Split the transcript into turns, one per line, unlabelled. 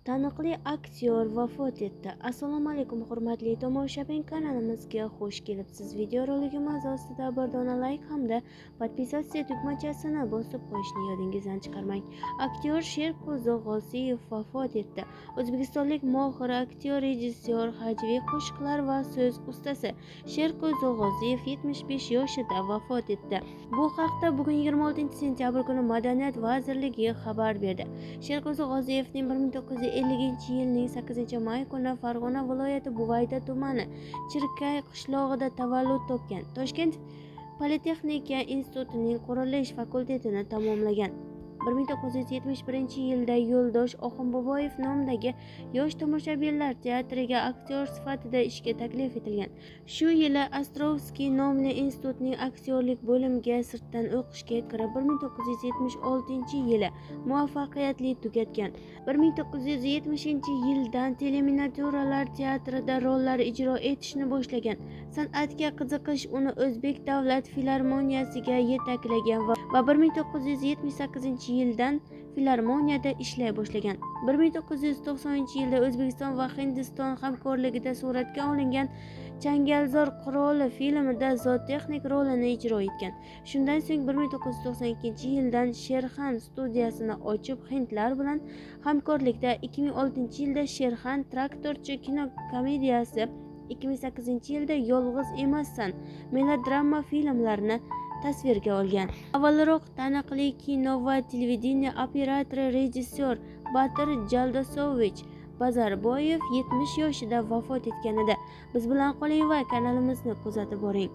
Taniqli aktyor vafot etdi. Assalomu alaykum hurmatli tomoshabin, kanalimizga xush kelibsiz. Videoroligimiz ostida bir dona like hamda podpisatsiya tugmachasini bosib qo'yishni yodingizdan chiqarmang. Aktyor Sherko'zo G'oziyev vafot etdi. O'zbekistonlik mohir aktyor, rejissyor, hajviy qo'shiqlar va so'z ustasi Sherko'zo G'oziyev 75 yoshida vafot etdi. Bu haqda bugun 26 sentyabr kuni Madaniyat vazirligi xabar berdi. Sherko'zo G'oziyevning 1950-yilning 8-may kuni Farg'ona viloyati Buvayda tumani Chirkay qishlog'ida tavallud topgan. Toshkent Politexnika institutining qurilish fakultetini tamomlagan. 1971-yilda Yo'ldosh Oxunboboyev nomidagi yosh tomoshabinlar teatriga aktyor sifatida ishga taklif etilgan. Shu yili Ostrovskiy nomli institutning aktyorlik bo'limiga sirtdan o'qishga kirib, 1976-yili muvaffaqiyatli tugatgan. 1970-yildan teleminaturalar teatrida rollar ijro etishni boshlagan. San'atga qiziqish uni O'zbek davlat filarmoniyasiga yetaklagan va 1978-yildan filarmoniyada ishlay boshlagan. 1990-yilda O'zbekiston va Hindiston hamkorligida suratga olingan Changalzor qiroli filmida zootexnik rolini ijro etgan. Shundan so'ng 1992-yildan Sherxan studiyasini ochib, hindlar bilan hamkorlikda 2006-yilda Sherxan traktorchi kinokomediyasi, 2008-yilda Yolg'iz emassan melodrama filmlarini tasvirga olgan. Avvalroq taniqli kino va televideniye operatori, rejissyor Batir Jaldosovich Bazarboyev 70 yoshida vafot etgan edi. Biz bilan qoling va kanalimizni kuzatib boring.